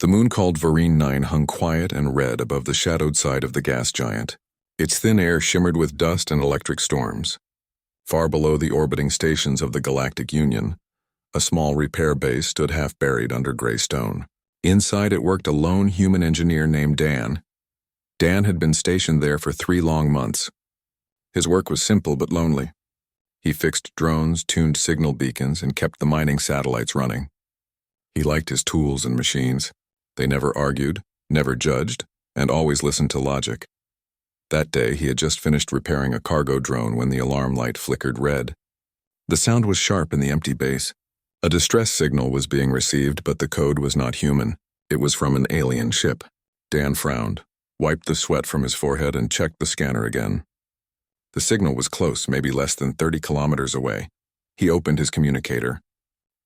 The moon called Varine 9 hung quiet and red above the shadowed side of the gas giant. Its thin air shimmered with dust and electric storms. Far below the orbiting stations of the Galactic Union, a small repair base stood half buried under gray stone. Inside it worked a lone human engineer named Dan. Dan had been stationed there for 3 long months. His work was simple but lonely. He fixed drones, tuned signal beacons, and kept the mining satellites running. He liked his tools and machines. They never argued, never judged, and always listened to logic. That day, he had just finished repairing a cargo drone when the alarm light flickered red. The sound was sharp in the empty base. A distress signal was being received, but the code was not human. It was from an alien ship. Dan frowned, wiped the sweat from his forehead, and checked the scanner again. The signal was close, maybe less than 30 kilometers away. He opened his communicator.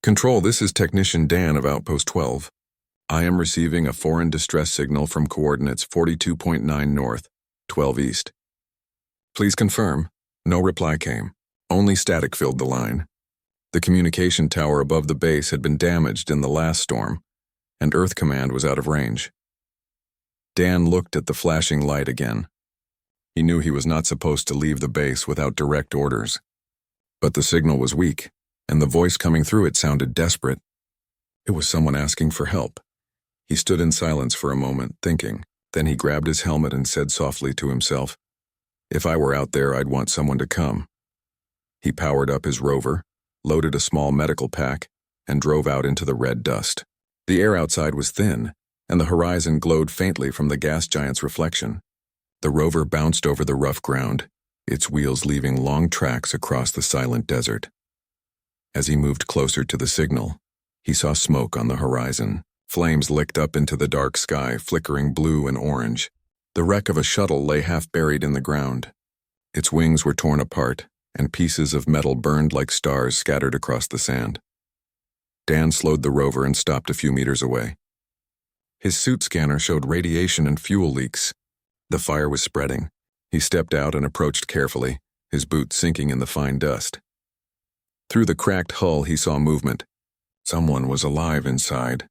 "Control, this is Technician Dan of Outpost 12. I am receiving a foreign distress signal from coordinates 42.9 north, 12 east. Please confirm." No reply came. Only static filled the line. The communication tower above the base had been damaged in the last storm, and Earth Command was out of range. Dan looked at the flashing light again. He knew he was not supposed to leave the base without direct orders. But the signal was weak, and the voice coming through it sounded desperate. It was someone asking for help. He stood in silence for a moment, thinking. Then he grabbed his helmet and said softly to himself, "If I were out there, I'd want someone to come." He powered up his rover, loaded a small medical pack, and drove out into the red dust. The air outside was thin, and the horizon glowed faintly from the gas giant's reflection. The rover bounced over the rough ground, its wheels leaving long tracks across the silent desert. As he moved closer to the signal, he saw smoke on the horizon. Flames licked up into the dark sky, flickering blue and orange. The wreck of a shuttle lay half buried in the ground. Its wings were torn apart, and pieces of metal burned like stars scattered across the sand. Dan slowed the rover and stopped a few meters away. His suit scanner showed radiation and fuel leaks. The fire was spreading. He stepped out and approached carefully, his boots sinking in the fine dust. Through the cracked hull, he saw movement. Someone was alive inside.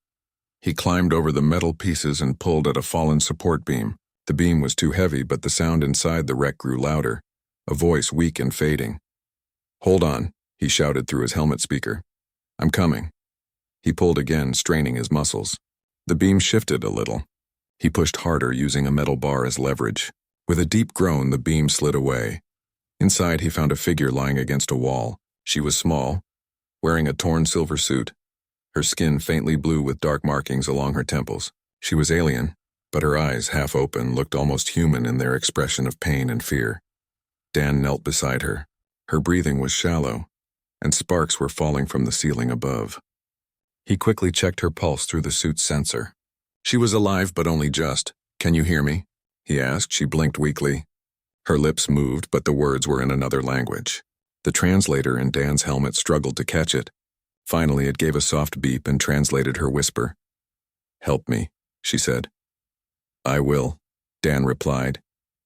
He climbed over the metal pieces and pulled at a fallen support beam. The beam was too heavy, but the sound inside the wreck grew louder, a voice weak and fading. "Hold on," he shouted through his helmet speaker. "I'm coming." He pulled again, straining his muscles. The beam shifted a little. He pushed harder, using a metal bar as leverage. With a deep groan, the beam slid away. Inside, he found a figure lying against a wall. She was small, wearing a torn silver suit, her skin faintly blue with dark markings along her temples. She was alien, but her eyes, half open, looked almost human in their expression of pain and fear. Dan knelt beside her. Her breathing was shallow, and sparks were falling from the ceiling above. He quickly checked her pulse through the suit's sensor. She was alive, but only just. "Can you hear me?" he asked. She blinked weakly. Her lips moved, but the words were in another language. The translator in Dan's helmet struggled to catch it. Finally, it gave a soft beep and translated her whisper. "Help me," she said. "I will," Dan replied,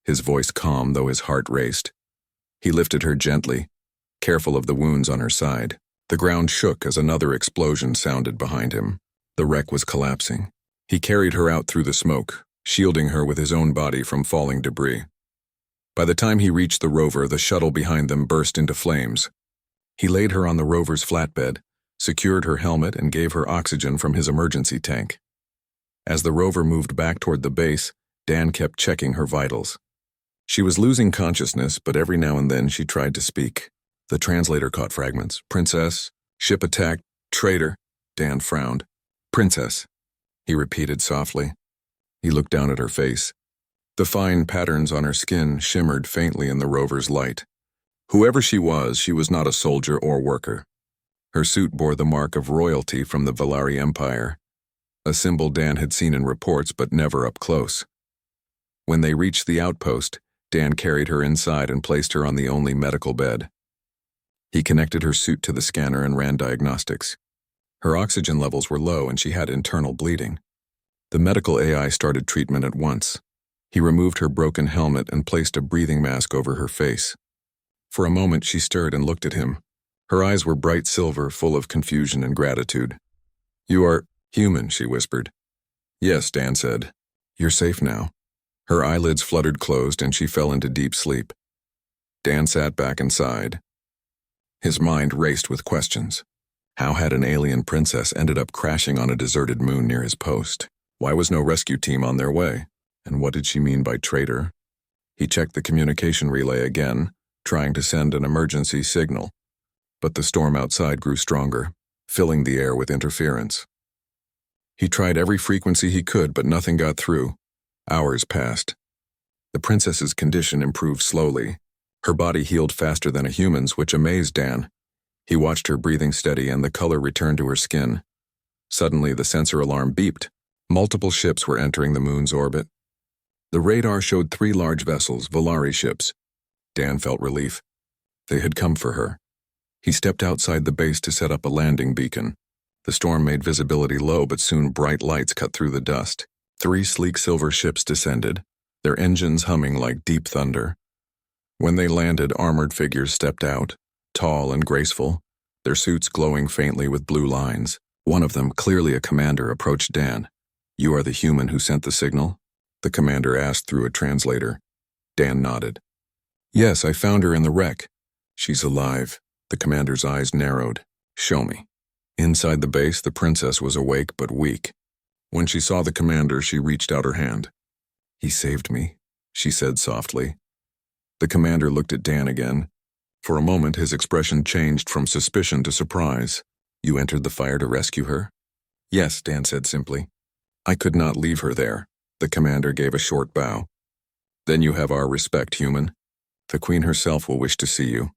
his voice calm though his heart raced. He lifted her gently, careful of the wounds on her side. The ground shook as another explosion sounded behind him. The wreck was collapsing. He carried her out through the smoke, shielding her with his own body from falling debris. By the time he reached the rover, the shuttle behind them burst into flames. He laid her on the rover's flatbed, secured her helmet, and gave her oxygen from his emergency tank. As the rover moved back toward the base, Dan kept checking her vitals. She was losing consciousness, but every now and then she tried to speak. The translator caught fragments. "Princess, ship attack, traitor." Dan frowned. "Princess," he repeated softly. He looked down at her face. The fine patterns on her skin shimmered faintly in the rover's light. Whoever she was not a soldier or worker. Her suit bore the mark of royalty from the Valari Empire, a symbol Dan had seen in reports but never up close. When they reached the outpost, Dan carried her inside and placed her on the only medical bed. He connected her suit to the scanner and ran diagnostics. Her oxygen levels were low and she had internal bleeding. The medical AI started treatment at once. He removed her broken helmet and placed a breathing mask over her face. For a moment she stirred and looked at him. Her eyes were bright silver, full of confusion and gratitude. "You are human," she whispered. Yes, Dan said. You're safe now. Her eyelids fluttered closed and she fell into deep sleep. Dan sat back and sighed. His mind raced with questions. How had an alien princess ended up crashing on a deserted moon near his post? Why was no rescue team on their way? And what did she mean by traitor? He checked the communication relay again, trying to send an emergency signal. But the storm outside grew stronger, filling the air with interference. He tried every frequency he could, but nothing got through. Hours passed. The princess's condition improved slowly. Her body healed faster than a human's, which amazed Dan. He watched her breathing steady and the color returned to her skin. Suddenly, the sensor alarm beeped. Multiple ships were entering the moon's orbit. The radar showed 3 large vessels, Volari ships. Dan felt relief. They had come for her. He stepped outside the base to set up a landing beacon. The storm made visibility low, but soon bright lights cut through the dust. 3 sleek silver ships descended, their engines humming like deep thunder. When they landed, armored figures stepped out, tall and graceful, their suits glowing faintly with blue lines. One of them, clearly a commander, approached Dan. "You are the human who sent the signal?" the commander asked through a translator. Dan nodded. "Yes, I found her in the wreck. She's alive." The commander's eyes narrowed. "Show me." Inside the base, the princess was awake but weak. When she saw the commander, she reached out her hand. "He saved me," she said softly. The commander looked at Dan again. For a moment, his expression changed from suspicion to surprise. "You entered the fire to rescue her?" "Yes," Dan said simply. "I could not leave her there." The commander gave a short bow. "Then you have our respect, human. The queen herself will wish to see you."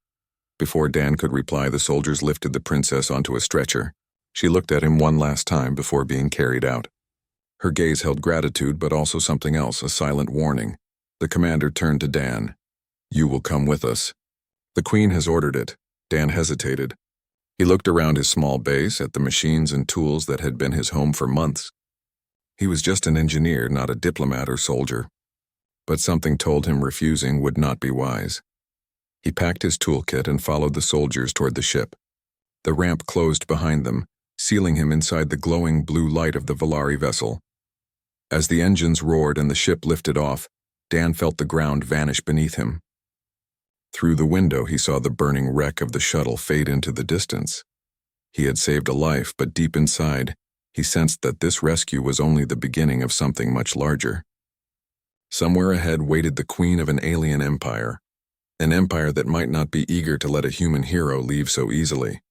Before Dan could reply, the soldiers lifted the princess onto a stretcher. She looked at him one last time before being carried out. Her gaze held gratitude, but also something else, a silent warning. The commander turned to Dan. "You will come with us." "The queen has ordered it." Dan hesitated. He looked around his small base at the machines and tools that had been his home for months. He was just an engineer, not a diplomat or soldier. But something told him refusing would not be wise. He packed his toolkit and followed the soldiers toward the ship. The ramp closed behind them, sealing him inside the glowing blue light of the Volari vessel. As the engines roared and the ship lifted off, Dan felt the ground vanish beneath him. Through the window, he saw the burning wreck of the shuttle fade into the distance. He had saved a life, but deep inside, he sensed that this rescue was only the beginning of something much larger. Somewhere ahead waited the queen of an alien empire, an empire that might not be eager to let a human hero leave so easily.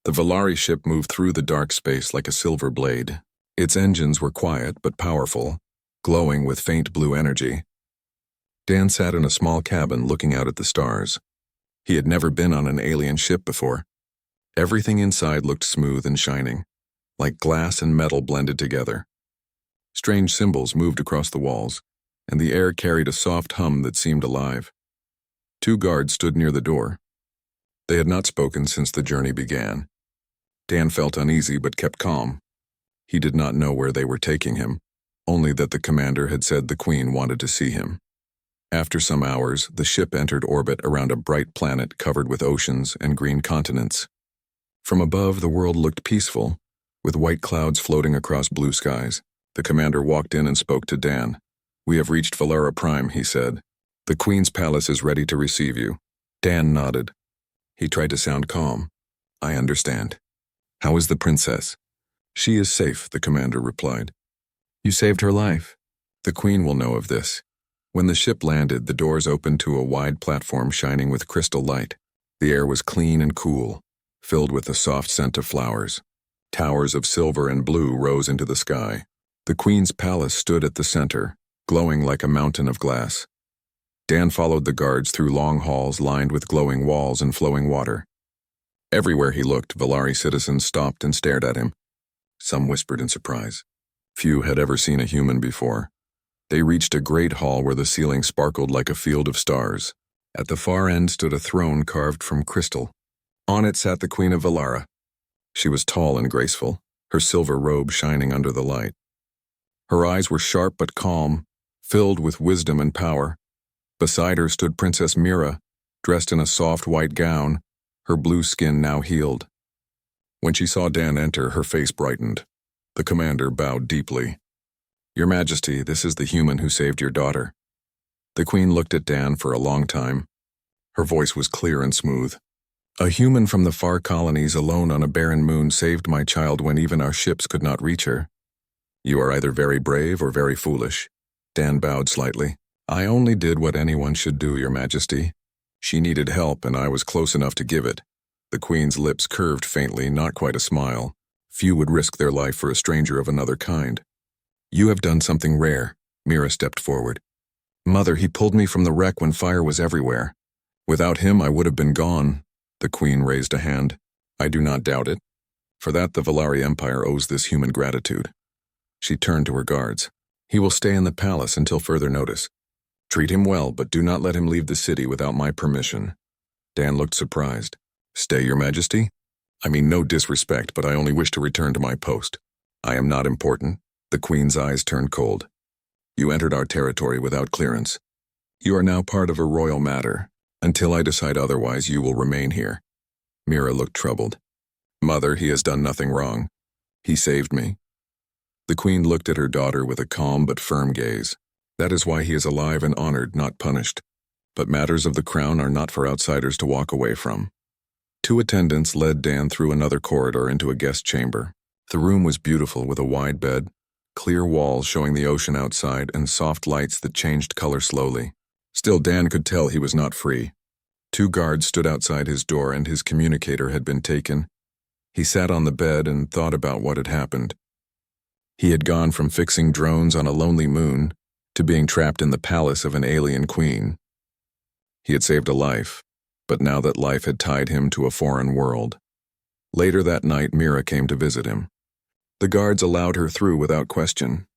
The Volari ship moved through the dark space like a silver blade. Its engines were quiet but powerful, glowing with faint blue energy. Dan sat in a small cabin looking out at the stars. He had never been on an alien ship before. Everything inside looked smooth and shining, like glass and metal blended together. Strange symbols moved across the walls, and the air carried a soft hum that seemed alive. 2 guards stood near the door. They had not spoken since the journey began. Dan felt uneasy but kept calm. He did not know where they were taking him, only that the commander had said the queen wanted to see him. After some hours, the ship entered orbit around a bright planet covered with oceans and green continents. From above, the world looked peaceful, with white clouds floating across blue skies. The commander walked in and spoke to Dan. "We have reached Valera Prime," he said. "The Queen's palace is ready to receive you." Dan nodded. He tried to sound calm. "I understand. How is the princess?" "She is safe," the commander replied. "You saved her life. The Queen will know of this." When the ship landed, the doors opened to a wide platform shining with crystal light. The air was clean and cool, filled with the soft scent of flowers. Towers of silver and blue rose into the sky. The Queen's palace stood at the center, glowing like a mountain of glass. Dan followed the guards through long halls lined with glowing walls and flowing water. Everywhere he looked, Volari citizens stopped and stared at him. Some whispered in surprise. Few had ever seen a human before. They reached a great hall where the ceiling sparkled like a field of stars. At the far end stood a throne carved from crystal. On it sat the Queen of Valara. She was tall and graceful, her silver robe shining under the light. Her eyes were sharp but calm, filled with wisdom and power. Beside her stood Princess Mira, dressed in a soft white gown, her blue skin now healed. When she saw Dan enter, her face brightened. The commander bowed deeply. Your Majesty, this is the human who saved your daughter. The Queen looked at Dan for a long time. Her voice was clear and smooth. A human from the far colonies alone on a barren moon saved my child when even our ships could not reach her. You are either very brave or very foolish. Dan bowed slightly. I only did what anyone should do, Your Majesty. She needed help, and I was close enough to give it. The Queen's lips curved faintly, not quite a smile. Few would risk their life for a stranger of another kind. You have done something rare. Mira stepped forward. Mother, he pulled me from the wreck when fire was everywhere. Without him, I would have been gone. The Queen raised a hand. I do not doubt it. For that, the Valari Empire owes this human gratitude. She turned to her guards. He will stay in the palace until further notice. Treat him well, but do not let him leave the city without my permission. Dan looked surprised. Stay, Your Majesty? I mean no disrespect, but I only wish to return to my post. I am not important. The Queen's eyes turned cold. You entered our territory without clearance. You are now part of a royal matter. Until I decide otherwise, you will remain here. Mira looked troubled. Mother, he has done nothing wrong. He saved me. The Queen looked at her daughter with a calm but firm gaze. That is why he is alive and honored, not punished. But matters of the crown are not for outsiders to walk away from. Two attendants led Dan through another corridor into a guest chamber. The room was beautiful with a wide bed, clear walls showing the ocean outside, and soft lights that changed color slowly. Still, Dan could tell he was not free. Two guards stood outside his door and his communicator had been taken. He sat on the bed and thought about what had happened. He had gone from fixing drones on a lonely moon to being trapped in the palace of an alien queen. He had saved a life, but now that life had tied him to a foreign world. Later that night, Mira came to visit him. The guards allowed her through without question.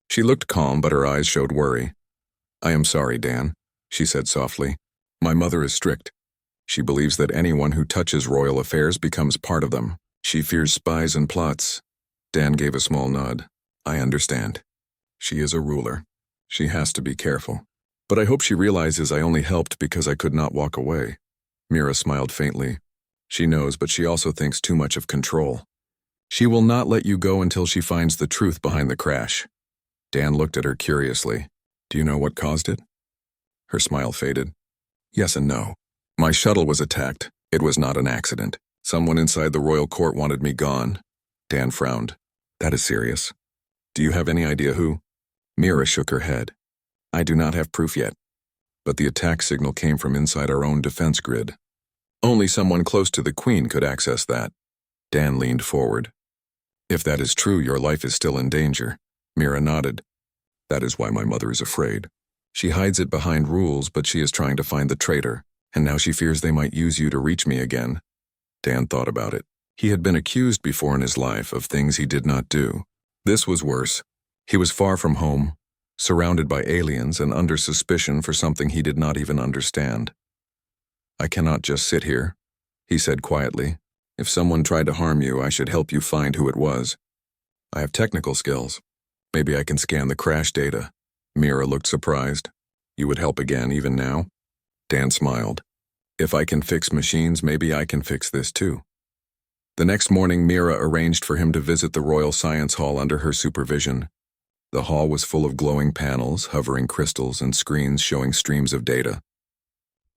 She looked calm, but her eyes showed worry. I am sorry, Dan, she said softly. My mother is strict. She believes that anyone who touches royal affairs becomes part of them. She fears spies and plots. Dan gave a small nod. I understand. She is a ruler. She has to be careful. But I hope she realizes I only helped because I could not walk away. Mira smiled faintly. She knows, but she also thinks too much of control. She will not let you go until she finds the truth behind the crash. Dan looked at her curiously. Do you know what caused it? Her smile faded. Yes and no. My shuttle was attacked. It was not an accident. Someone inside the royal court wanted me gone. Dan frowned. That is serious. Do you have any idea who? Mira shook her head. I do not have proof yet. But the attack signal came from inside our own defense grid. Only someone close to the Queen could access that. Dan leaned forward. If that is true, your life is still in danger. Mira nodded. That is why my mother is afraid. She hides it behind rules, but she is trying to find the traitor, and now she fears they might use you to reach me again. Dan thought about it. He had been accused before in his life of things he did not do. This was worse. He was far from home, surrounded by aliens and under suspicion for something he did not even understand. I cannot just sit here, he said quietly. If someone tried to harm you, I should help you find who it was. I have technical skills. Maybe I can scan the crash data. Mira looked surprised. You would help again, even now? Dan smiled. If I can fix machines, maybe I can fix this too. The next morning, Mira arranged for him to visit the Royal Science Hall under her supervision. The hall was full of glowing panels, hovering crystals, and screens showing streams of data.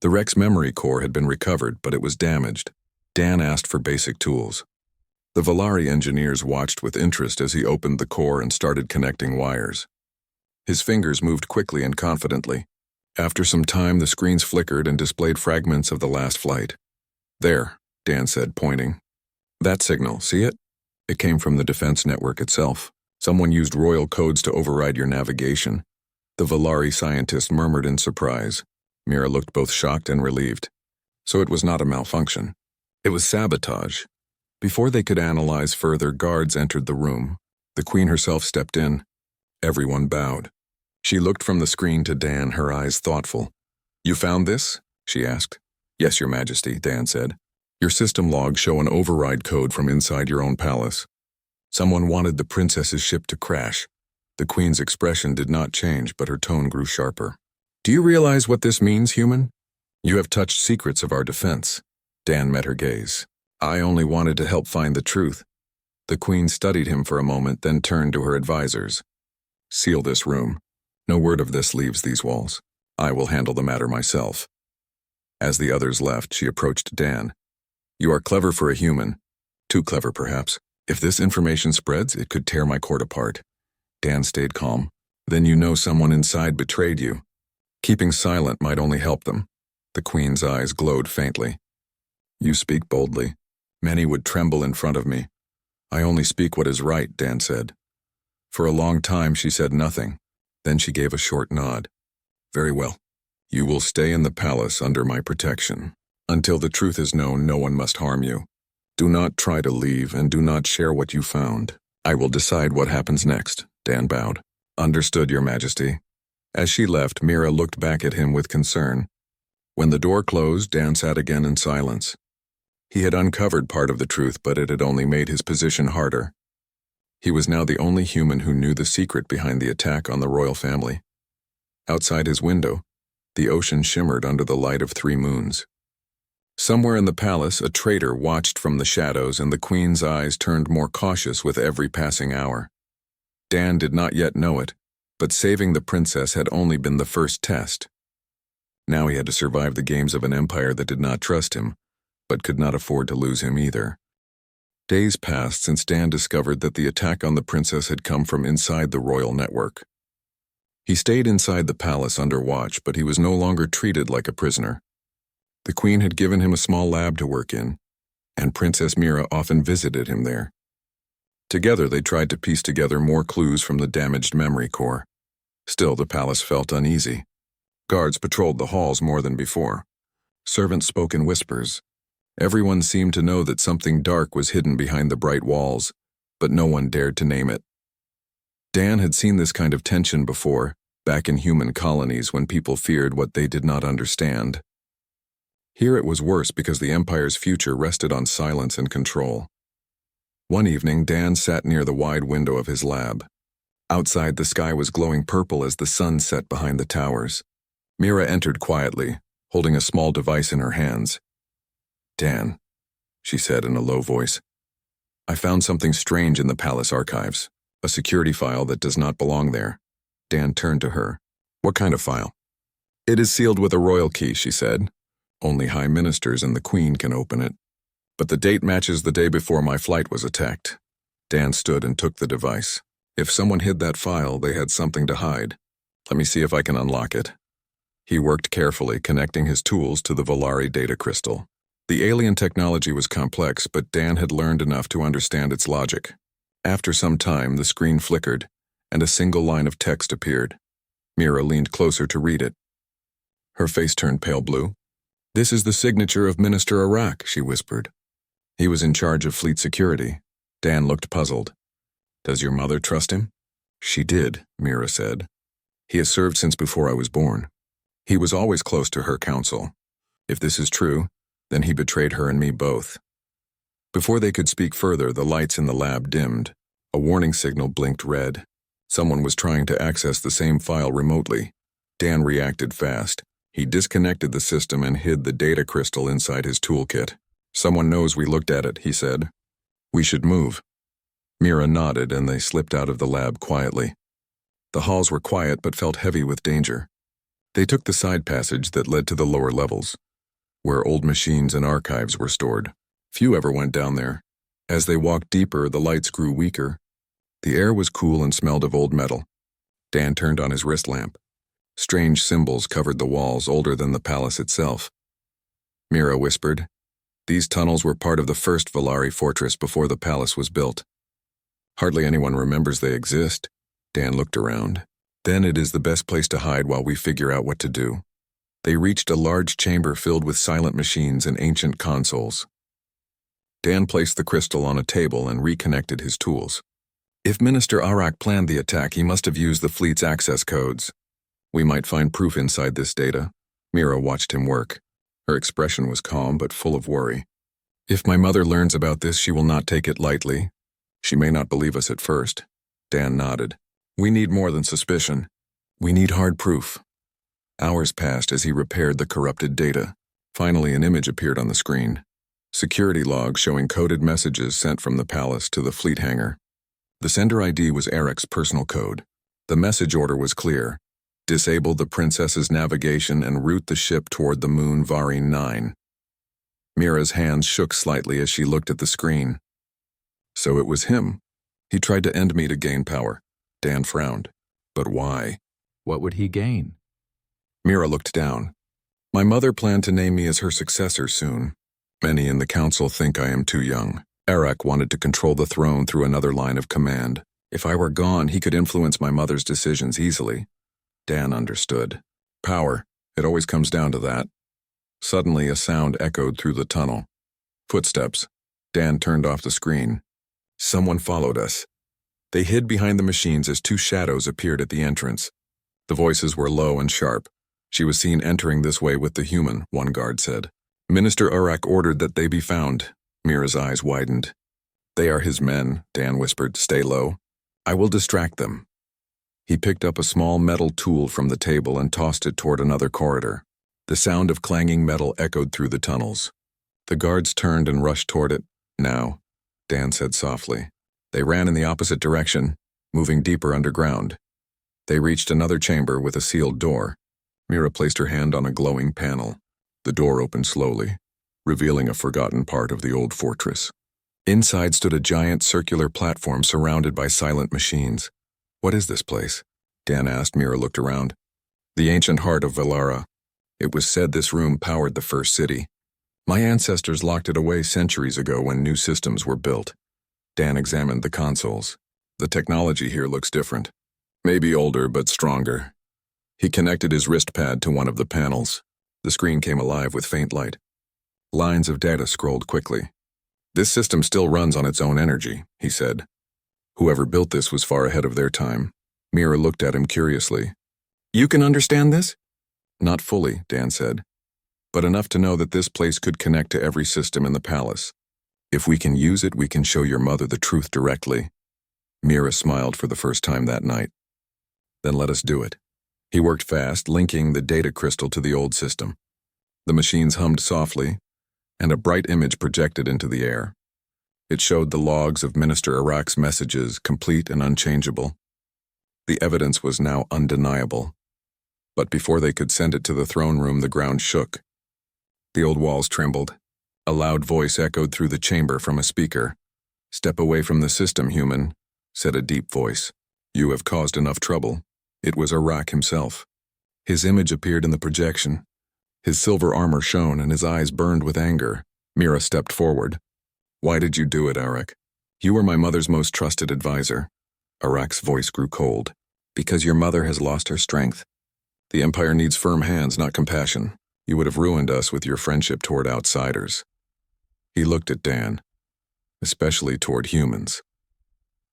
The Rex memory core had been recovered, but it was damaged. Dan asked for basic tools. The Valari engineers watched with interest as he opened the core and started connecting wires. His fingers moved quickly and confidently. After some time, the screens flickered and displayed fragments of the last flight. There, Dan said, pointing. That signal, see it? It came from the defense network itself. Someone used royal codes to override your navigation. The Valari scientist murmured in surprise. Mira looked both shocked and relieved. So it was not a malfunction. It was sabotage. Before they could analyze further, guards entered the room. The Queen herself stepped in. Everyone bowed. She looked from the screen to Dan, her eyes thoughtful. You found this? She asked. Yes, Your Majesty, Dan said. Your system logs show an override code from inside your own palace. Someone wanted the princess's ship to crash. The Queen's expression did not change, but her tone grew sharper. Do you realize what this means, human? You have touched secrets of our defense. Dan met her gaze. I only wanted to help find the truth. The Queen studied him for a moment, then turned to her advisors. Seal this room. No word of this leaves these walls. I will handle the matter myself. As the others left, she approached Dan. You are clever for a human. Too clever, perhaps. If this information spreads, it could tear my court apart. Dan stayed calm. Then you know someone inside betrayed you. Keeping silent might only help them. The Queen's eyes glowed faintly. You speak boldly. Many would tremble in front of me. I only speak what is right, Dan said. For a long time she said nothing. Then she gave a short nod. Very well. You will stay in the palace under my protection. Until the truth is known, no one must harm you. Do not try to leave and do not share what you found. I will decide what happens next, Dan bowed. Understood, Your Majesty. As she left, Mira looked back at him with concern. When the door closed, Dan sat again in silence. He had uncovered part of the truth, but it had only made his position harder. He was now the only human who knew the secret behind the attack on the royal family. Outside his window, the ocean shimmered under the light of 3 moons. Somewhere in the palace, a traitor watched from the shadows, and the Queen's eyes turned more cautious with every passing hour. Dan did not yet know it, but saving the princess had only been the first test. Now he had to survive the games of an empire that did not trust him, but could not afford to lose him either. Days passed since Dan discovered that the attack on the princess had come from inside the royal network. He stayed inside the palace under watch, but he was no longer treated like a prisoner. The Queen had given him a small lab to work in, and Princess Mira often visited him there. Together they tried to piece together more clues from the damaged memory core. Still, the palace felt uneasy. Guards patrolled the halls more than before. Servants spoke in whispers. Everyone seemed to know that something dark was hidden behind the bright walls, but no one dared to name it. Dan had seen this kind of tension before, back in human colonies when people feared what they did not understand. Here it was worse because the Empire's future rested on silence and control. One evening, Dan sat near the wide window of his lab. Outside, the sky was glowing purple as the sun set behind the towers. Mira entered quietly, holding a small device in her hands. Dan, she said in a low voice, I found something strange in the palace archives, a security file that does not belong there. Dan turned to her. What kind of file? It is sealed with a royal key, she said. Only high ministers and the Queen can open it. But the date matches the day before my flight was attacked. Dan stood and took the device. If someone hid that file, they had something to hide. Let me see if I can unlock it. He worked carefully, connecting his tools to the Volari data crystal. The alien technology was complex, but Dan had learned enough to understand its logic. After some time, the screen flickered, and a single line of text appeared. Mira leaned closer to read it. Her face turned pale blue. This is the signature of Minister Arak, she whispered. He was in charge of fleet security. Dan looked puzzled. Does your mother trust him? She did, Mira said. He has served since before I was born. He was always close to her counsel. If this is true, then he betrayed her and me both. Before they could speak further, the lights in the lab dimmed. A warning signal blinked red. Someone was trying to access the same file remotely. Dan reacted fast. He disconnected the system and hid the data crystal inside his toolkit. Someone knows we looked at it, he said. We should move. Mira nodded and they slipped out of the lab quietly. The halls were quiet but felt heavy with danger. They took the side passage that led to the lower levels, where old machines and archives were stored. Few ever went down there. As they walked deeper, the lights grew weaker. The air was cool and smelled of old metal. Dan turned on his wrist lamp. Strange symbols covered the walls, older than the palace itself. Mira whispered, These tunnels were part of the first Volari fortress before the palace was built. Hardly anyone remembers they exist. Dan looked around. Then it is the best place to hide while we figure out what to do. They reached a large chamber filled with silent machines and ancient consoles. Dan placed the crystal on a table and reconnected his tools. If Minister Arak planned the attack, he must have used the fleet's access codes. We might find proof inside this data. Mira watched him work. Her expression was calm but full of worry. If my mother learns about this, she will not take it lightly. She may not believe us at first. Dan nodded. We need more than suspicion. We need hard proof. Hours passed as he repaired the corrupted data. Finally, an image appeared on the screen. Security logs showing coded messages sent from the palace to the fleet hangar. The sender ID was Eric's personal code. The message order was clear. Disable the princess's navigation and route the ship toward the moon Vari 9. Mira's hands shook slightly as she looked at the screen. So it was him. He tried to end me to gain power. Dan frowned. But why? What would he gain? Mira looked down. My mother planned to name me as her successor soon. Many in the council think I am too young. Eric wanted to control the throne through another line of command. If I were gone, he could influence my mother's decisions easily. Dan understood. Power. It always comes down to that. Suddenly, a sound echoed through the tunnel. Footsteps. Dan turned off the screen. Someone followed us. They hid behind the machines as two shadows appeared at the entrance. The voices were low and sharp. She was seen entering this way with the human, one guard said. Minister Urak ordered that they be found. Mira's eyes widened. They are his men, Dan whispered. Stay low. I will distract them. He picked up a small metal tool from the table and tossed it toward another corridor. The sound of clanging metal echoed through the tunnels. The guards turned and rushed toward it. Now, Dan said softly. They ran in the opposite direction, moving deeper underground. They reached another chamber with a sealed door. Mira placed her hand on a glowing panel. The door opened slowly, revealing a forgotten part of the old fortress. Inside stood a giant circular platform surrounded by silent machines. What is this place? Dan asked. Mira looked around. The ancient heart of Valara. It was said this room powered the first city. My ancestors locked it away centuries ago when new systems were built. Dan examined the consoles. The technology here looks different. Maybe older, but stronger. He connected his wrist pad to one of the panels. The screen came alive with faint light. Lines of data scrolled quickly. This system still runs on its own energy, he said. Whoever built this was far ahead of their time. Mira looked at him curiously. You can understand this? Not fully, Dan said. But enough to know that this place could connect to every system in the palace. If we can use it, we can show your mother the truth directly. Mira smiled for the first time that night. Then let us do it. He worked fast, linking the data crystal to the old system. The machines hummed softly, and a bright image projected into the air. It showed the logs of Minister Iraq's messages, complete and unchangeable. The evidence was now undeniable. But before they could send it to the throne room, the ground shook. The old walls trembled. A loud voice echoed through the chamber from a speaker. Step away from the system, human, said a deep voice. You have caused enough trouble. It was Iraq himself. His image appeared in the projection. His silver armor shone and his eyes burned with anger. Mira stepped forward. Why did you do it, Arak? You were my mother's most trusted advisor. Arak's voice grew cold. Because your mother has lost her strength. The Empire needs firm hands, not compassion. You would have ruined us with your friendship toward outsiders. He looked at Dan, especially toward humans.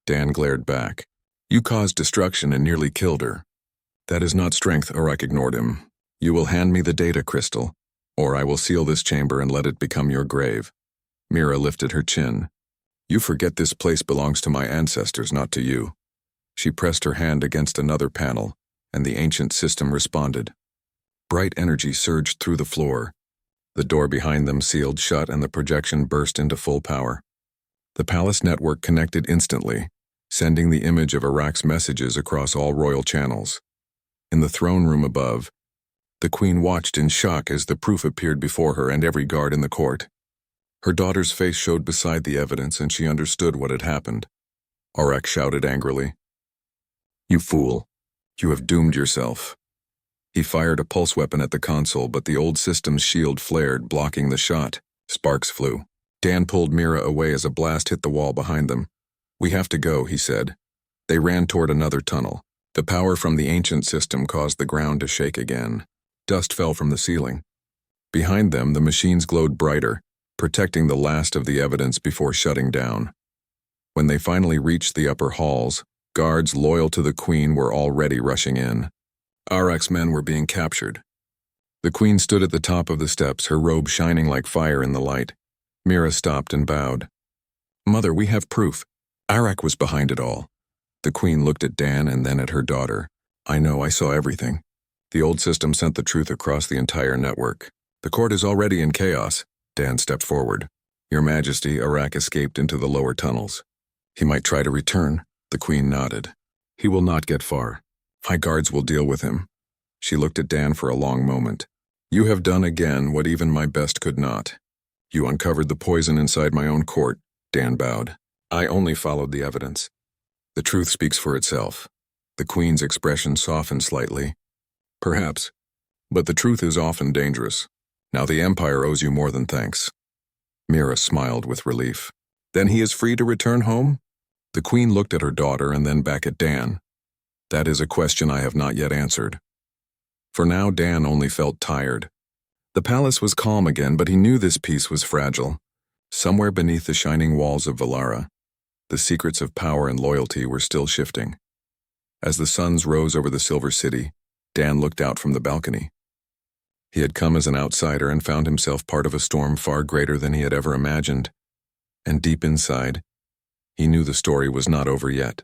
Dan glared back. You caused destruction and nearly killed her. That is not strength, Arak ignored him. You will hand me the data crystal, or I will seal this chamber and let it become your grave. Mira lifted her chin. You forget this place belongs to my ancestors, not to you. She pressed her hand against another panel, and the ancient system responded. Bright energy surged through the floor. The door behind them sealed shut and the projection burst into full power. The palace network connected instantly, sending the image of Iraq's messages across all royal channels. In the throne room above, the queen watched in shock as the proof appeared before her and every guard in the court. Her daughter's face showed beside the evidence and she understood what had happened. Iraq shouted angrily. You fool. You have doomed yourself. He fired a pulse weapon at the console, but the old system's shield flared, blocking the shot. Sparks flew. Dan pulled Mira away as a blast hit the wall behind them. We have to go, he said. They ran toward another tunnel. The power from the ancient system caused the ground to shake again. Dust fell from the ceiling. Behind them, the machines glowed brighter, protecting the last of the evidence before shutting down. When they finally reached the upper halls, guards loyal to the queen were already rushing in. Arak's men were being captured. The queen stood at the top of the steps, her robe shining like fire in the light. Mira stopped and bowed. Mother, we have proof. Arak was behind it all. The queen looked at Dan and then at her daughter. I know, I saw everything. The old system sent the truth across the entire network. The court is already in chaos. Dan stepped forward. Your Majesty, Arak escaped into the lower tunnels. He might try to return. The Queen nodded. He will not get far. My guards will deal with him. She looked at Dan for a long moment. You have done again what even my best could not. You uncovered the poison inside my own court, Dan bowed. I only followed the evidence. The truth speaks for itself. The Queen's expression softened slightly. Perhaps. But the truth is often dangerous. Now the Empire owes you more than thanks. Mira smiled with relief. Then he is free to return home? The Queen looked at her daughter and then back at Dan. That is a question I have not yet answered. For now, Dan only felt tired. The palace was calm again, but he knew this peace was fragile. Somewhere beneath the shining walls of Valara, the secrets of power and loyalty were still shifting. As the suns rose over the Silver City, Dan looked out from the balcony. He had come as an outsider and found himself part of a storm far greater than he had ever imagined. And deep inside, he knew the story was not over yet.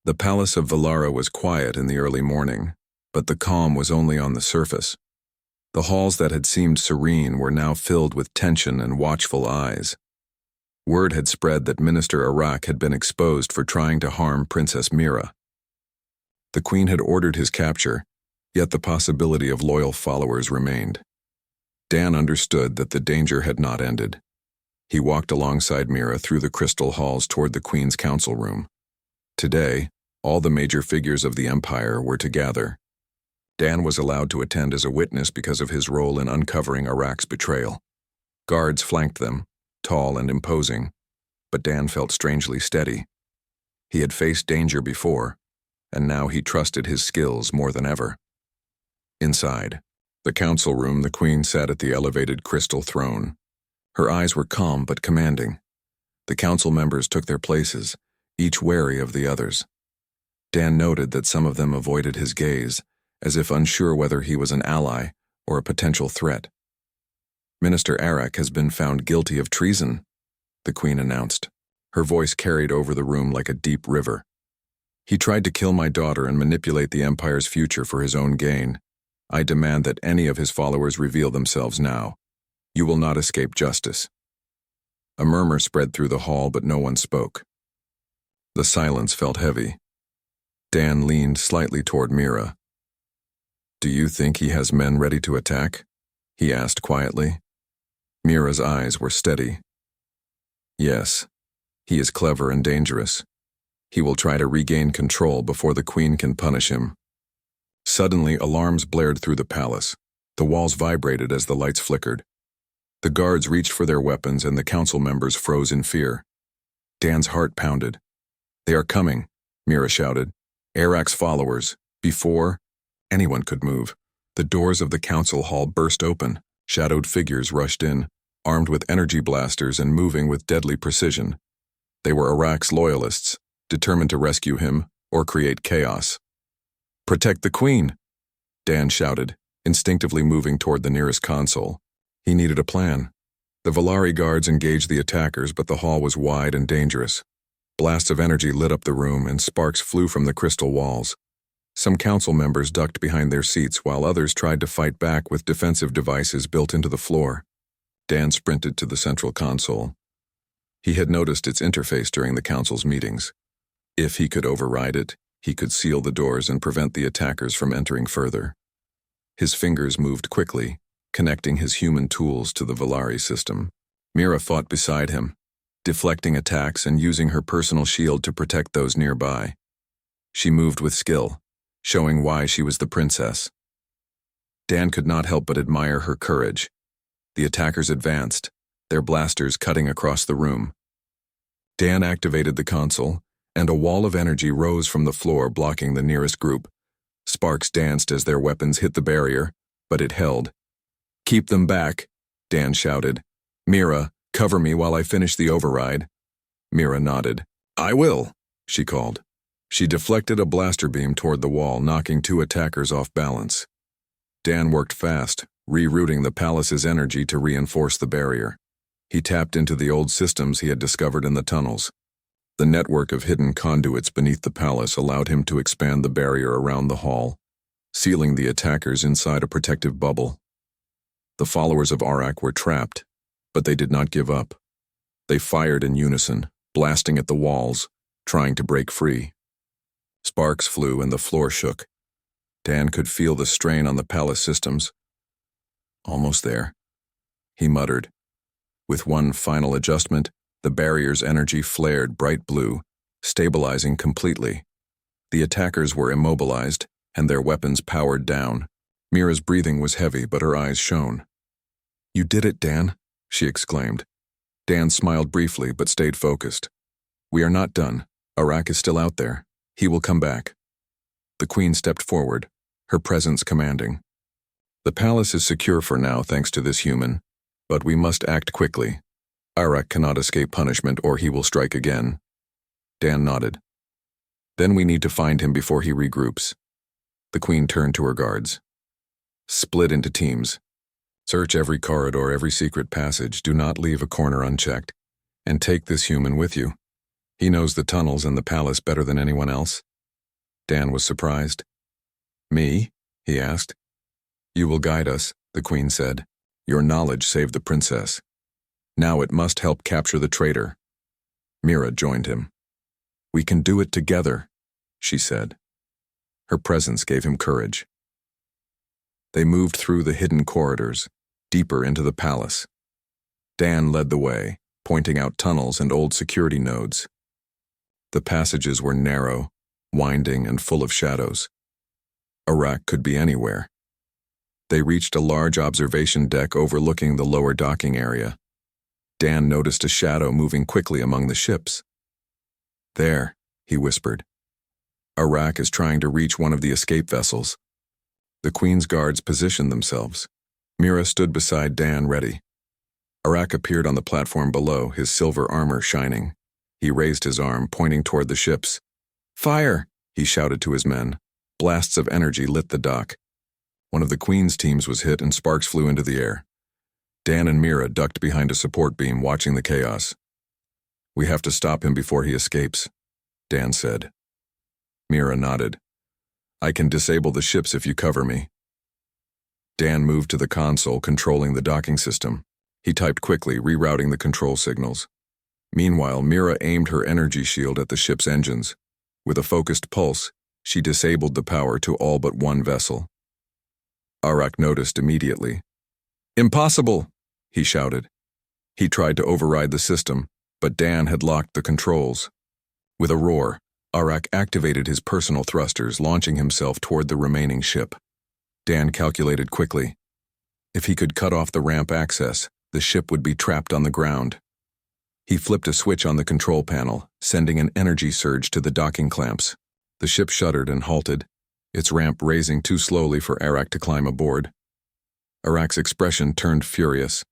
The palace of Valara was quiet in the early morning, but the calm was only on the surface. The halls that had seemed serene were now filled with tension and watchful eyes. Word had spread that Minister Arak had been exposed for trying to harm Princess Mira. The Queen had ordered his capture, yet the possibility of loyal followers remained. Dan understood that the danger had not ended. He walked alongside Mira through the crystal halls toward the Queen's council room. Today, all the major figures of the Empire were to gather. Dan was allowed to attend as a witness because of his role in uncovering Arak's betrayal. Guards flanked them, tall and imposing, but Dan felt strangely steady. He had faced danger before, and now he trusted his skills more than ever. Inside the council room, the Queen sat at the elevated crystal throne. Her eyes were calm but commanding. The council members took their places, each wary of the others. Dan noted that some of them avoided his gaze, as if unsure whether he was an ally or a potential threat. Minister Arak has been found guilty of treason, the Queen announced. Her voice carried over the room like a deep river. He tried to kill my daughter and manipulate the Empire's future for his own gain. I demand that any of his followers reveal themselves now. You will not escape justice. A murmur spread through the hall, but no one spoke. The silence felt heavy. Dan leaned slightly toward Mira. Do you think he has men ready to attack? He asked quietly. Mira's eyes were steady. Yes, he is clever and dangerous. He will try to regain control before the Queen can punish him. Suddenly, alarms blared through the palace. The walls vibrated as the lights flickered. The guards reached for their weapons and the council members froze in fear. Dan's heart pounded. They are coming, Mira shouted. Arak's followers, before anyone could move. The doors of the council hall burst open. Shadowed figures rushed in, armed with energy blasters and moving with deadly precision. They were Arak's loyalists, determined to rescue him or create chaos. Protect the Queen, Dan shouted, instinctively moving toward the nearest console. He needed a plan. The Valari guards engaged the attackers, but the hall was wide and dangerous. Blasts of energy lit up the room and sparks flew from the crystal walls. Some council members ducked behind their seats while others tried to fight back with defensive devices built into the floor. Dan sprinted to the central console. He had noticed its interface during the council's meetings. If he could override it, he could seal the doors and prevent the attackers from entering further. His fingers moved quickly, connecting his human tools to the Valari system. Mira fought beside him, deflecting attacks and using her personal shield to protect those nearby. She moved with skill, showing why she was the princess. Dan could not help but admire her courage. The attackers advanced, their blasters cutting across the room. Dan activated the console, and a wall of energy rose from the floor, blocking the nearest group. Sparks danced as their weapons hit the barrier, but it held. Keep them back, Dan shouted. Mira, cover me while I finish the override. Mira nodded. I will, she called. She deflected a blaster beam toward the wall, knocking two attackers off balance. Dan worked fast, rerouting the palace's energy to reinforce the barrier. He tapped into the old systems he had discovered in the tunnels. The network of hidden conduits beneath the palace allowed him to expand the barrier around the hall, sealing the attackers inside a protective bubble. The followers of Arak were trapped, But they did not give up. They fired in unison, blasting at the walls, trying to break free. Sparks flew and the floor shook. Dan could feel the strain on the palace systems. Almost there, he muttered. With one final adjustment, the barrier's energy flared bright blue, stabilizing completely. The attackers were immobilized, and their weapons powered down. Mira's breathing was heavy, but her eyes shone. "You did it, Dan," she exclaimed. Dan smiled briefly, but stayed focused. "We are not done. Arak is still out there. He will come back." The Queen stepped forward, her presence commanding. "The palace is secure for now thanks to this human, but we must act quickly. Arak cannot escape punishment or he will strike again." Dan nodded. "Then we need to find him before he regroups." The Queen turned to her guards. "Split into teams. Search every corridor, every secret passage. Do not leave a corner unchecked. And take this human with you. He knows the tunnels and the palace better than anyone else." Dan was surprised. "Me?" he asked. "You will guide us," the Queen said. "Your knowledge saved the princess. Now it must help capture the traitor." Mira joined him. "We can do it together," she said. Her presence gave him courage. They moved through the hidden corridors, deeper into the palace. Dan led the way, pointing out tunnels and old security nodes. The passages were narrow, winding, and full of shadows. Arak could be anywhere. They reached a large observation deck overlooking the lower docking area. Dan noticed a shadow moving quickly among the ships. "There," he whispered. "Arak is trying to reach one of the escape vessels." The Queen's guards positioned themselves. Mira stood beside Dan, ready. Arak appeared on the platform below, his silver armor shining. He raised his arm, pointing toward the ships. "Fire!" he shouted to his men. Blasts of energy lit the dock. One of the Queen's teams was hit and sparks flew into the air. Dan and Mira ducked behind a support beam, watching the chaos. "We have to stop him before he escapes," Dan said. Mira nodded. "I can disable the ships if you cover me." Dan moved to the console controlling the docking system. He typed quickly, rerouting the control signals. Meanwhile, Mira aimed her energy shield at the ship's engines. With a focused pulse, she disabled the power to all but one vessel. Arak noticed immediately. "Impossible!" he shouted. He tried to override the system, but Dan had locked the controls. With a roar, Arak activated his personal thrusters, launching himself toward the remaining ship. Dan calculated quickly. If he could cut off the ramp access, the ship would be trapped on the ground. He flipped a switch on the control panel, sending an energy surge to the docking clamps. The ship shuddered and halted, its ramp raising too slowly for Arak to climb aboard. Arak's expression turned furious.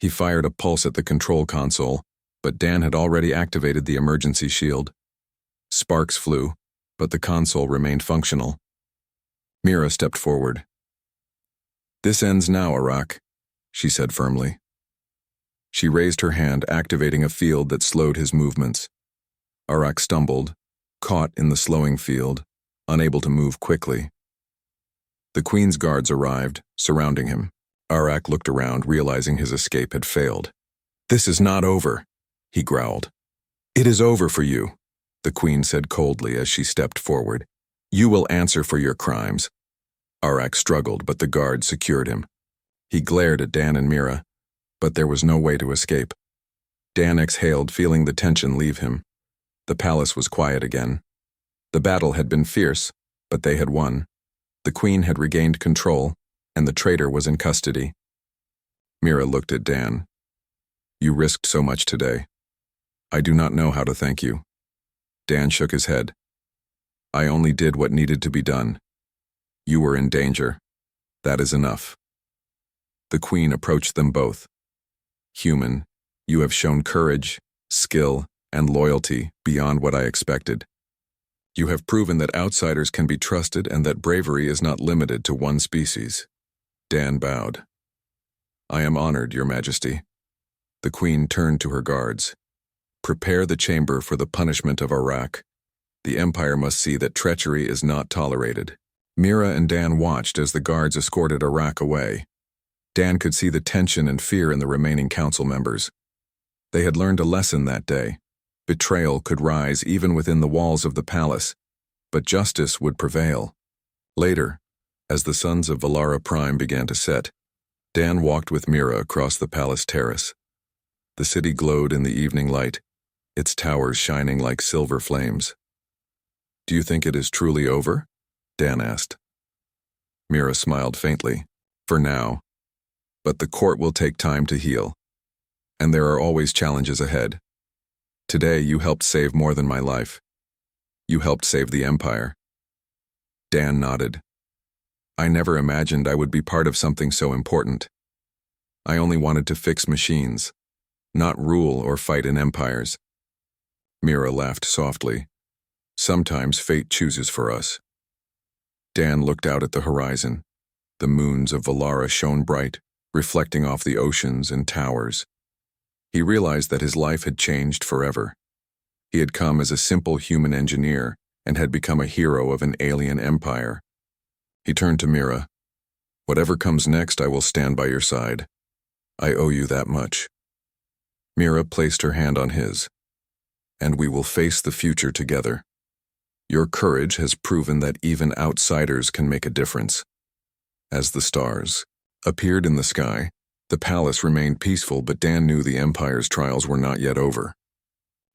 He fired a pulse at the control console, but Dan had already activated the emergency shield. Sparks flew, but the console remained functional. Mira stepped forward. "This ends now, Arak," she said firmly. She raised her hand, activating a field that slowed his movements. Arak stumbled, caught in the slowing field, unable to move quickly. The Queen's guards arrived, surrounding him. Arak looked around, realizing his escape had failed. "This is not over," he growled. "It is over for you," the Queen said coldly as she stepped forward. "You will answer for your crimes." Arak struggled, but the guard secured him. He glared at Dan and Mira, but there was no way to escape. Dan exhaled, feeling the tension leave him. The palace was quiet again. The battle had been fierce, but they had won. The Queen had regained control, and the traitor was in custody. Mira looked at Dan. "You risked so much today. I do not know how to thank you." Dan shook his head. "I only did what needed to be done. You were in danger. That is enough." The Queen approached them both. "Human, you have shown courage, skill, and loyalty beyond what I expected. You have proven that outsiders can be trusted and that bravery is not limited to one species." Dan bowed. "I am honored, Your Majesty." The Queen turned to her guards. "Prepare the chamber for the punishment of Arak. The Empire must see that treachery is not tolerated." Mira and Dan watched as the guards escorted Arak away. Dan could see the tension and fear in the remaining council members. They had learned a lesson that day. Betrayal could rise even within the walls of the palace, but justice would prevail. Later, as the suns of Valara Prime began to set, Dan walked with Mira across the palace terrace. The city glowed in the evening light, its towers shining like silver flames. "Do you think it is truly over?" Dan asked. Mira smiled faintly. "For now. But the court will take time to heal. And there are always challenges ahead. Today you helped save more than my life. You helped save the Empire." Dan nodded. "I never imagined I would be part of something so important. I only wanted to fix machines, not rule or fight in empires." Mira laughed softly. "Sometimes fate chooses for us." Dan looked out at the horizon. The moons of Valara shone bright, reflecting off the oceans and towers. He realized that his life had changed forever. He had come as a simple human engineer and had become a hero of an alien empire. He turned to Mira. "Whatever comes next, I will stand by your side. I owe you that much." Mira placed her hand on his. "And we will face the future together. Your courage has proven that even outsiders can make a difference." As the stars appeared in the sky, the palace remained peaceful, but Dan knew the Empire's trials were not yet over.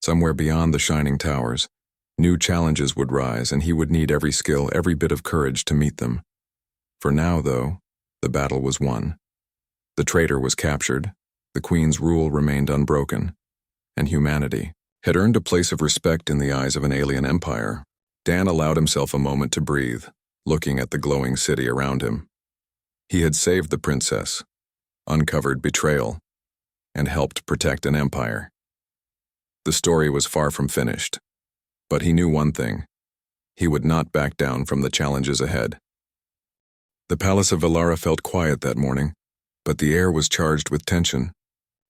Somewhere beyond the shining towers, new challenges would rise, and he would need every skill, every bit of courage to meet them. For now, though, the battle was won. The traitor was captured, the Queen's rule remained unbroken, and humanity had earned a place of respect in the eyes of an alien empire. Dan allowed himself a moment to breathe, looking at the glowing city around him. He had saved the princess, uncovered betrayal, and helped protect an empire. The story was far from finished, but he knew one thing: he would not back down from the challenges ahead. The palace of Valara felt quiet that morning, but the air was charged with tension.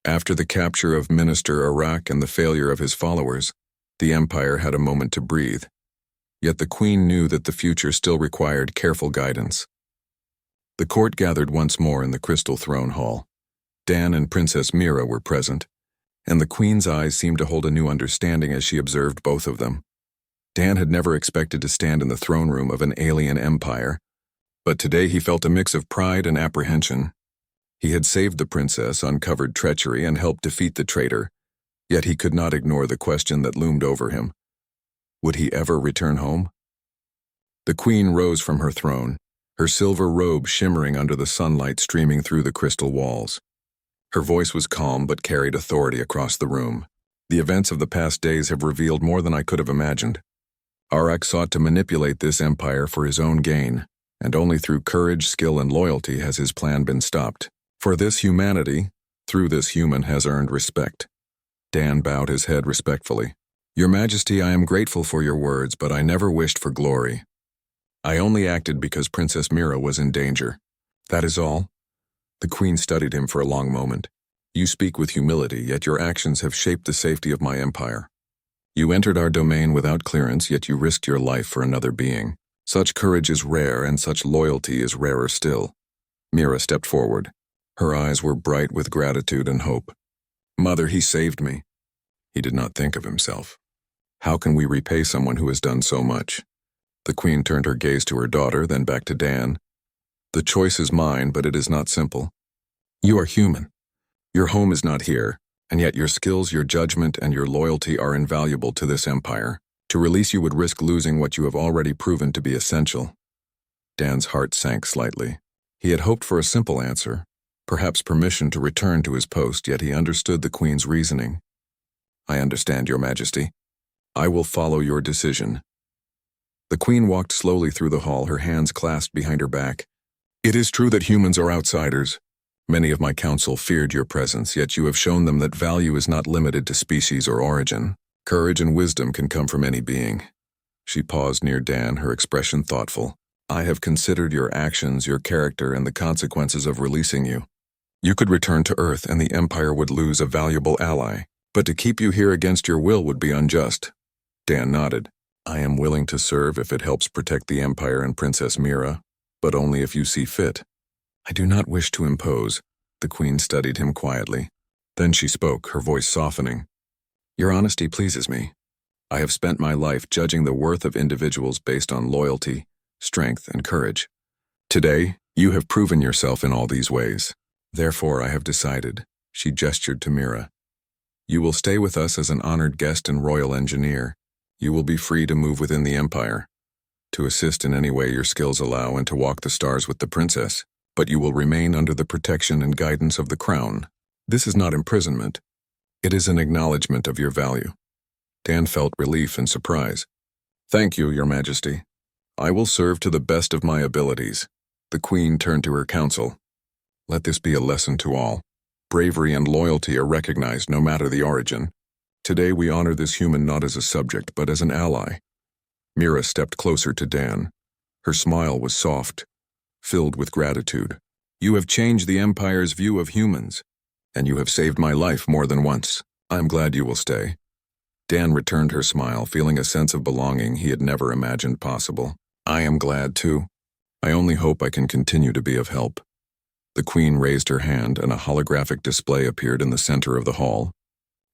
After the capture of Minister Arak and the failure of his followers, the empire had a moment to breathe. Yet the Queen knew that the future still required careful guidance. The court gathered once more in the Crystal Throne Hall. Dan and Princess Mira were present, and the Queen's eyes seemed to hold a new understanding as she observed both of them. Dan had never expected to stand in the throne room of an alien empire, but today he felt a mix of pride and apprehension. He had saved the princess, uncovered treachery, and helped defeat the traitor, yet he could not ignore the question that loomed over him. Would he ever return home? The Queen rose from her throne, her silver robe shimmering under the sunlight streaming through the crystal walls. Her voice was calm but carried authority across the room. "The events of the past days have revealed more than I could have imagined. Arak sought to manipulate this empire for his own gain, and only through courage, skill, and loyalty has his plan been stopped. For this humanity, through this human, has earned respect." Dan bowed his head respectfully. "Your Majesty, I am grateful for your words, but I never wished for glory. I only acted because Princess Mira was in danger. That is all." The Queen studied him for a long moment. "You speak with humility, yet your actions have shaped the safety of my empire. You entered our domain without clearance, yet you risked your life for another being. Such courage is rare, and such loyalty is rarer still." Mira stepped forward. Her eyes were bright with gratitude and hope. "Mother, he saved me." He did not think of himself. "How can we repay someone who has done so much?" The Queen turned her gaze to her daughter, then back to Dan. "The choice is mine, but it is not simple. You are human. Your home is not here, and yet your skills, your judgment, and your loyalty are invaluable to this empire. To release you would risk losing what you have already proven to be essential." Dan's heart sank slightly. He had hoped for a simple answer, perhaps permission to return to his post, yet he understood the Queen's reasoning. "I understand, Your Majesty. I will follow your decision." The Queen walked slowly through the hall, her hands clasped behind her back. "It is true that humans are outsiders. Many of my council feared your presence, yet you have shown them that value is not limited to species or origin. Courage and wisdom can come from any being." She paused near Dan, her expression thoughtful. "I have considered your actions, your character, and the consequences of releasing you. You could return to Earth, and the Empire would lose a valuable ally. But to keep you here against your will would be unjust." Dan nodded. "I am willing to serve if it helps protect the Empire and Princess Mira, but only if you see fit." I do not wish to impose. The queen studied him quietly. Then she spoke, her voice softening. Your honesty pleases me. I have spent my life judging the worth of individuals based on loyalty, strength, and courage. Today, you have proven yourself in all these ways. Therefore, I have decided, she gestured to Mira. You will stay with us as an honored guest and royal engineer. You will be free to move within the Empire, to assist in any way your skills allow and to walk the stars with the princess, but you will remain under the protection and guidance of the crown. This is not imprisonment. It is an acknowledgement of your value. Dan felt relief and surprise. Thank you, Your Majesty. I will serve to the best of my abilities. The queen turned to her council. Let this be a lesson to all. Bravery and loyalty are recognized no matter the origin. Today we honor this human not as a subject, but as an ally. Mira stepped closer to Dan. Her smile was soft, filled with gratitude. You have changed the Empire's view of humans, and you have saved my life more than once. I am glad you will stay. Dan returned her smile, feeling a sense of belonging he had never imagined possible. I am glad too. I only hope I can continue to be of help. The queen raised her hand and a holographic display appeared in the center of the hall.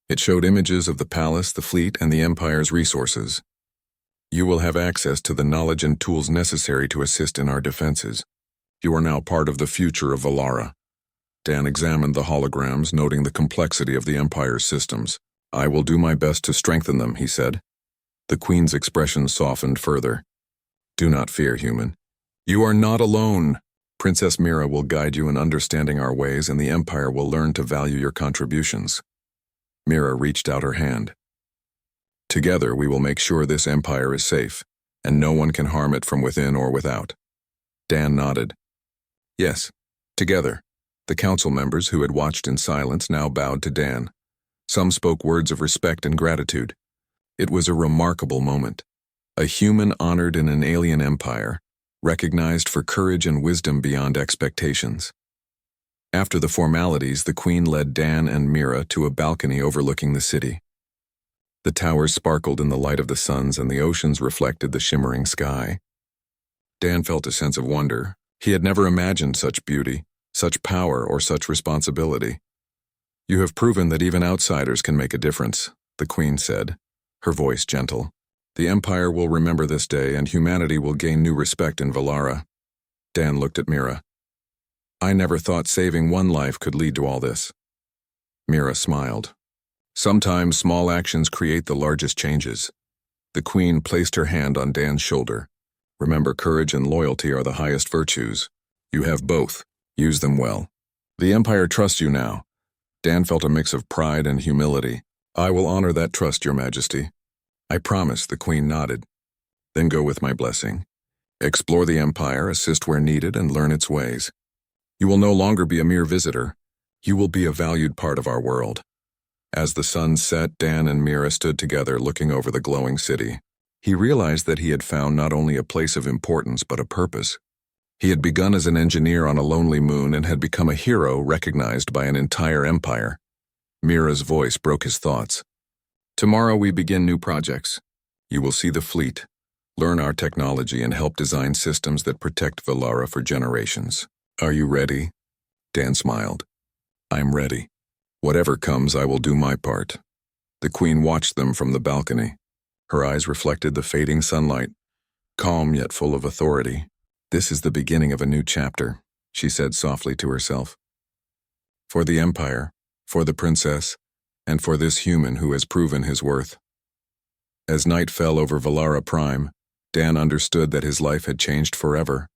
It showed images of the palace, the fleet, and the Empire's resources. You will have access to the knowledge and tools necessary to assist in our defenses. You are now part of the future of Valara. Dan examined the holograms, noting the complexity of the Empire's systems. I will do my best to strengthen them, he said. The queen's expression softened further. Do not fear, human. You are not alone. Princess Mira will guide you in understanding our ways, and the Empire will learn to value your contributions. Mira reached out her hand. Together we will make sure this Empire is safe, and no one can harm it from within or without. Dan nodded. Yes, together. The council members who had watched in silence now bowed to Dan. Some spoke words of respect and gratitude. It was a remarkable moment. A human honored in an alien empire, recognized for courage and wisdom beyond expectations. After the formalities, the queen led Dan and Mira to a balcony overlooking the city. The towers sparkled in the light of the suns and the oceans reflected the shimmering sky. Dan felt a sense of wonder. He had never imagined such beauty, such power, or such responsibility. You have proven that even outsiders can make a difference, the queen said, her voice gentle. The Empire will remember this day and humanity will gain new respect in Valara. Dan looked at Mira. I never thought saving one life could lead to all this. Mira smiled. Sometimes small actions create the largest changes. The queen placed her hand on Dan's shoulder. Remember, courage and loyalty are the highest virtues. You have both. Use them well. The Empire trusts you now. Dan felt a mix of pride and humility. I will honor that trust, Your Majesty. I promise, the queen nodded. Then go with my blessing. Explore the Empire, assist where needed, and learn its ways. You will no longer be a mere visitor. You will be a valued part of our world. As the sun set, Dan and Mira stood together looking over the glowing city. He realized that he had found not only a place of importance but a purpose. He had begun as an engineer on a lonely moon and had become a hero recognized by an entire empire. Mira's voice broke his thoughts. Tomorrow we begin new projects. You will see the fleet, learn our technology, and help design systems that protect Valara for generations. Are you ready? Dan smiled. I'm ready. Whatever comes, I will do my part. The queen watched them from the balcony. Her eyes reflected the fading sunlight, calm yet full of authority. This is the beginning of a new chapter, she said softly to herself. For the Empire, for the princess, and for this human who has proven his worth. As night fell over Valara Prime, Dan understood that his life had changed forever.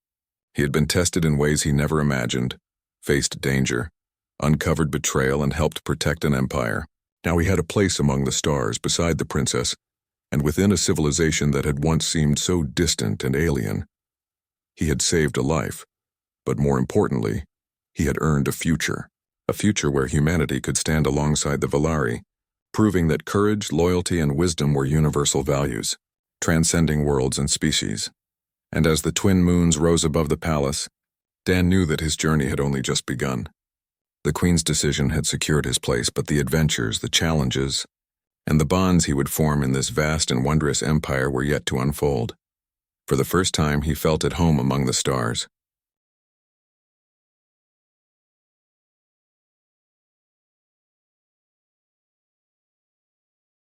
He had been tested in ways he never imagined, faced danger, uncovered betrayal, and helped protect an empire. Now he had a place among the stars beside the princess, and within a civilization that had once seemed so distant and alien. He had saved a life, but more importantly, he had earned a future where humanity could stand alongside the Valari, proving that courage, loyalty, and wisdom were universal values, transcending worlds and species. And as the twin moons rose above the palace, Dan knew that his journey had only just begun. The queen's decision had secured his place, but the adventures, the challenges, and the bonds he would form in this vast and wondrous empire were yet to unfold. For the first time, he felt at home among the stars.